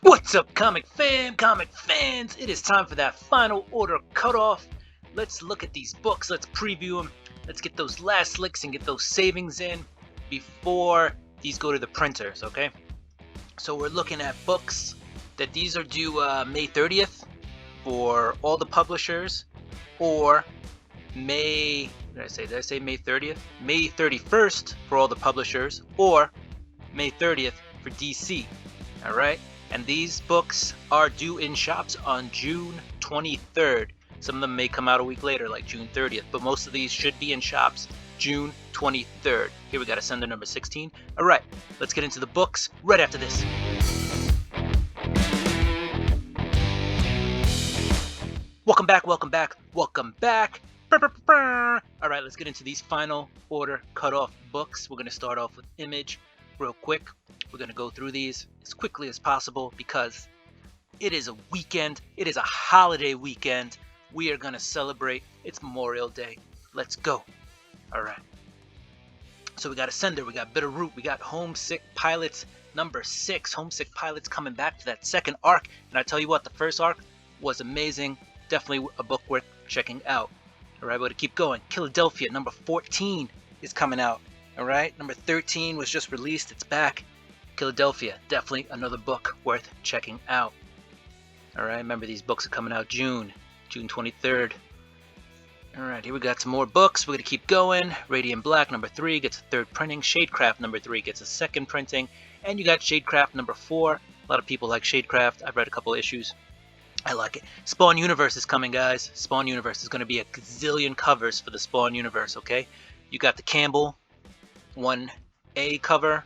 What's up, comic fans? It is time for that final order cutoff. Let's look at these books. Let's preview them. Let's get those last licks and get those savings in before these go to the printers, okay? So we're looking at books that these are due May 30th for all the publishers, or May, did I say May 30th? May 31st for all the publishers, or May 30th for DC, all right? And these books are due in shops on June 23rd. Some of them may come out a week later, like June 30th, but most of these should be in shops June 23rd. Here we got Ascender number 16. All right, let's get into the books right after this. Welcome back. All right, let's get into these final order cutoff books. We're going to start off with Image real quick. We're going to go through these as quickly as possible because it is a weekend. It is a holiday weekend. We are going to celebrate. It's Memorial Day. Let's go. All right. So we got Ascender, we got Bitterroot, we got Homesick Pilots number 6. Homesick Pilots coming back to that second arc. And I tell you what, the first arc was amazing. Definitely a book worth checking out. All right, we're going to keep going. Philadelphia number 14 is coming out. All right, number 13 was just released. It's back. Philadelphia, definitely another book worth checking out. All right, remember these books are coming out June 23rd. All right, here we got some more books. We're going to keep going. Radiant Black number 3 gets a third printing. Shadecraft number 3 gets a second printing. And you got Shadecraft number 4. A lot of people like Shadecraft. I've read a couple issues. I like it. Spawn Universe is coming, guys. Spawn Universe is going to be a gazillion covers for the Spawn Universe, okay? You got the Campbell 1A cover,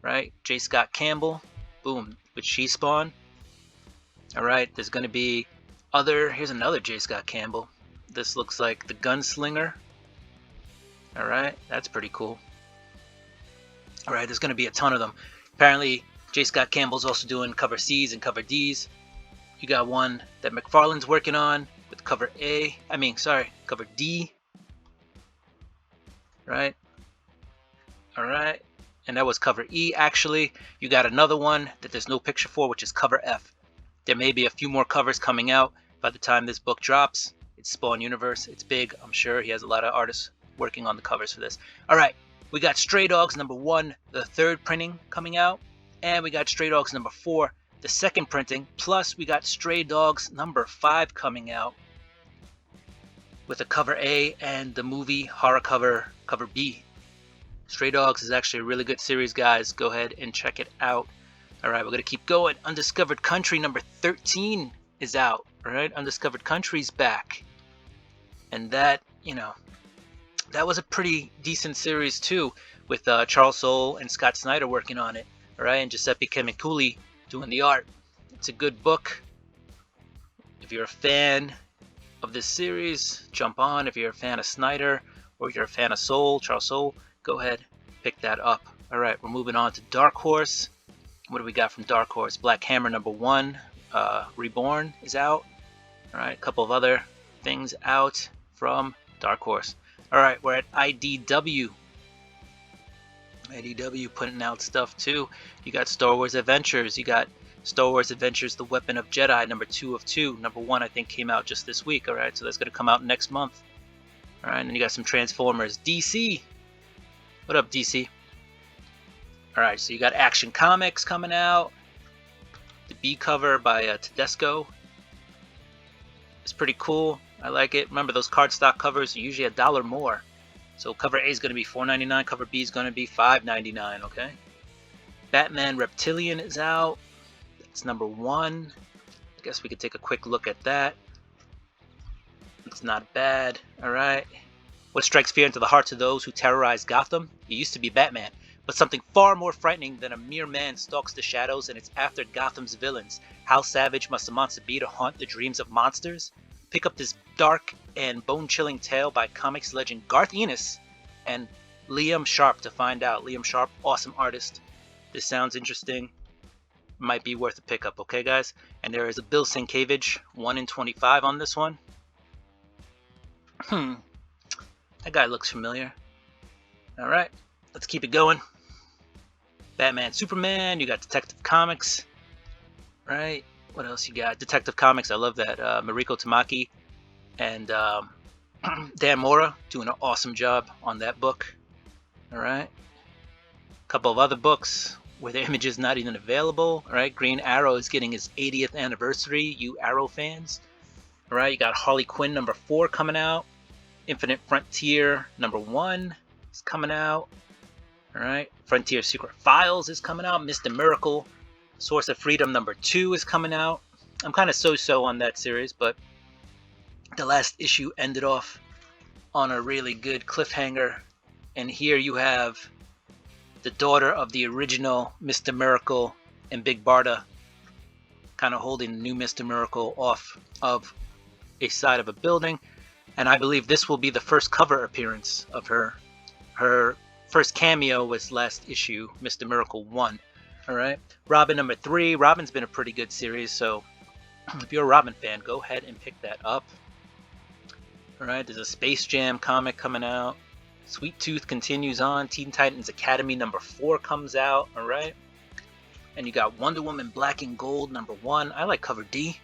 right? J. Scott Campbell, boom, with She-Spawn. All right, there's going to be here's another J. Scott Campbell. This looks like the Gunslinger. All right, that's pretty cool. All right, there's going to be a ton of them. Apparently, J. Scott Campbell's also doing cover C's and cover D's. You got one that McFarlane's working on with cover cover D. Right? All right. And that was cover E, actually. You got another one that there's no picture for, which is cover F. There may be a few more covers coming out by the time this book drops. It's Spawn Universe. It's big. I'm sure he has a lot of artists working on the covers for this. All right. We got Stray Dogs number 1, the third printing coming out. And we got Stray Dogs number 4, the second printing. Plus, we got Stray Dogs number 5 coming out with a cover A and the movie horror cover B. Stray Dogs is actually a really good series, guys. Go ahead and check it out. All right, we're going to keep going. Undiscovered Country number 13 is out. All right, Undiscovered Country's back. And that, that was a pretty decent series, too, with Charles Soule and Scott Snyder working on it. All right, and Giuseppe Camiculi doing the art. It's a good book. If you're a fan of this series, jump on. If you're a fan of Snyder or you're a fan of Charles Soule, go ahead, pick that up. All right, we're moving on to Dark Horse. What do we got from Dark Horse? Black Hammer number 1, Reborn is out. All right, a couple of other things out from Dark Horse. All right, we're at IDW. IDW putting out stuff too. You got Star Wars Adventures. You got Star Wars Adventures: The Weapon of Jedi number 2 of 2. Number 1 I think came out just this week. All right, so that's gonna come out next month. All right, and then you got some Transformers. DC. What up, DC? All right, so you got Action Comics coming out. The B cover by Tedesco. It's pretty cool. I like it. Remember, those cardstock covers are usually $1 more. So cover A is going to be $4.99. Cover B is going to be $5.99, okay? Batman Reptilian is out. That's number 1. I guess we could take a quick look at that. It's not bad. All right. What strikes fear into the hearts of those who terrorize Gotham? He used to be Batman, but something far more frightening than a mere man stalks the shadows and it's after Gotham's villains. How savage must a monster be to haunt the dreams of monsters? Pick up this dark and bone-chilling tale by comics legend Garth Ennis and Liam Sharp to find out. Liam Sharp, awesome artist. This sounds interesting. Might be worth a pickup, okay, guys? And there is a Bill Sienkiewicz 1 in 25 on this one. That guy looks familiar. All right, let's keep it going. Batman, Superman. You got Detective Comics. right? What else you got? Detective Comics. I love that. Mariko Tamaki and Dan Mora doing an awesome job on that book. All right. A couple of other books where the image is not even available. All right. Green Arrow is getting his 80th anniversary. You Arrow fans. All right. You got Harley Quinn #4 coming out. Infinite Frontier #1 is coming out. All right. Frontier Secret Files is coming out. Mr. Miracle, Source of Freedom #2 is coming out. I'm kind of so-so on that series, but the last issue ended off on a really good cliffhanger. And here you have the daughter of the original Mr. Miracle and Big Barda kind of holding the new Mr. Miracle off of a side of a building. And I believe this will be the first cover appearance of her. Her first cameo was last issue, Mr. Miracle 1. All right. Robin #3. Robin's been a pretty good series, so if you're a Robin fan, go ahead and pick that up. All right. There's a Space Jam comic coming out. Sweet Tooth continues on. Teen Titans Academy #4 comes out. All right. And you got Wonder Woman Black and Gold #1. I like cover D.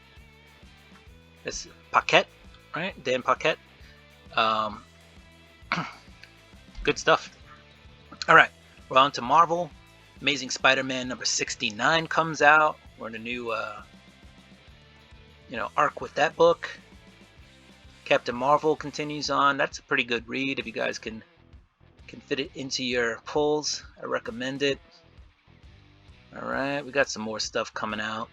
It's Paquette, right? Dan Paquette. Good stuff. All right. We're on to Marvel. Amazing Spider-Man #69 comes out. We're in a new, arc with that book. Captain Marvel continues on. That's a pretty good read if you guys can fit it into your pulls. I recommend it. All right, we got some more stuff coming out.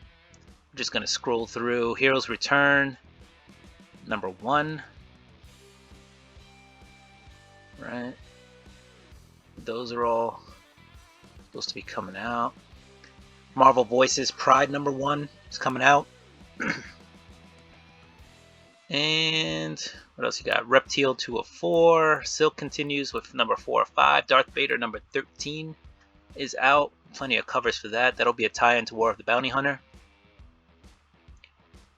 I'm just gonna scroll through. Heroes Return #1. Right. Those are all supposed to be coming out. Marvel Voices Pride #1 is coming out. And what else you got? Reptile 204. Silk continues with #405. Darth Vader #13 is out. Plenty of covers for that. That'll be a tie-in to War of the Bounty Hunter.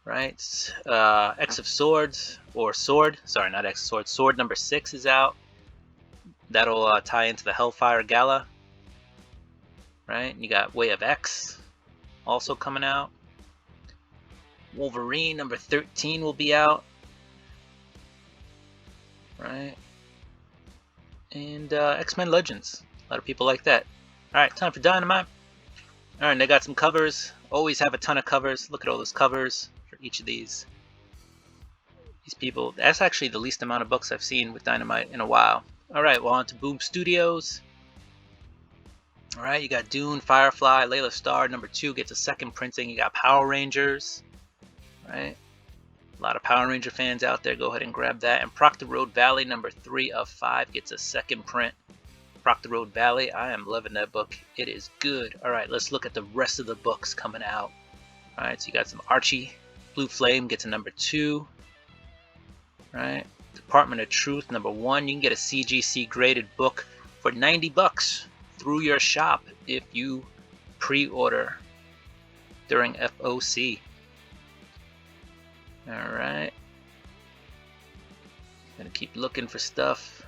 Right. X of Swords, or Sword. Sorry, not X of Swords. Sword #6 is out. That'll tie into the Hellfire Gala. Right. And you got Way of X also coming out. Wolverine #13 will be out. Right. And X-Men Legends. A lot of people like that. Alright, time for Dynamite. Alright, they got some covers. Always have a ton of covers. Look at all those covers for each of these people. That's actually the least amount of books I've seen with Dynamite in a while. Alright, well, on to Boom Studios. Alright, you got Dune, Firefly, Layla Starr #2 gets a second printing. You got Power Rangers. Right, a lot of Power Ranger fans out there. Go ahead and grab that. And Proctor Road Valley #3 of 5 gets a second print. Proctor Road Valley, I am loving that book. It is good. All right, let's look at the rest of the books coming out. All right, so you got some Archie. Blue Flame gets a #2. Right, Department of Truth #1. You can get a CGC graded book for $90 through your shop if you pre-order during FOC. Alright. Gonna keep looking for stuff.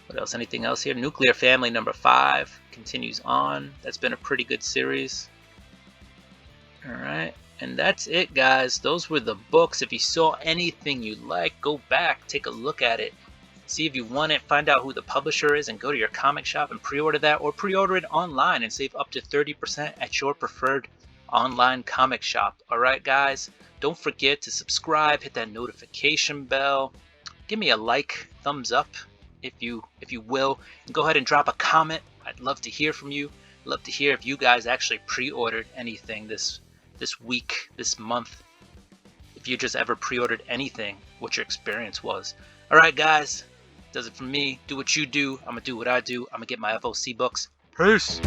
What else? Anything else here? Nuclear Family #5 continues on. That's been a pretty good series. Alright. And that's it, guys. Those were the books. If you saw anything you like, go back, take a look at it. See if you want it, find out who the publisher is, and go to your comic shop and pre-order that, or pre-order it online and save up to 30% at your preferred online comic shop. Alright, guys? Don't forget to subscribe, hit that notification bell, give me a like, thumbs up if you will, and go ahead and drop a comment. I'd love to hear from you. I'd love to hear if you guys actually pre-ordered anything this week, this month. If you just ever pre-ordered anything, what your experience was. Alright, guys, does it for me. Do what you do. I'm gonna do what I do. I'm gonna get my FOC books. Peace.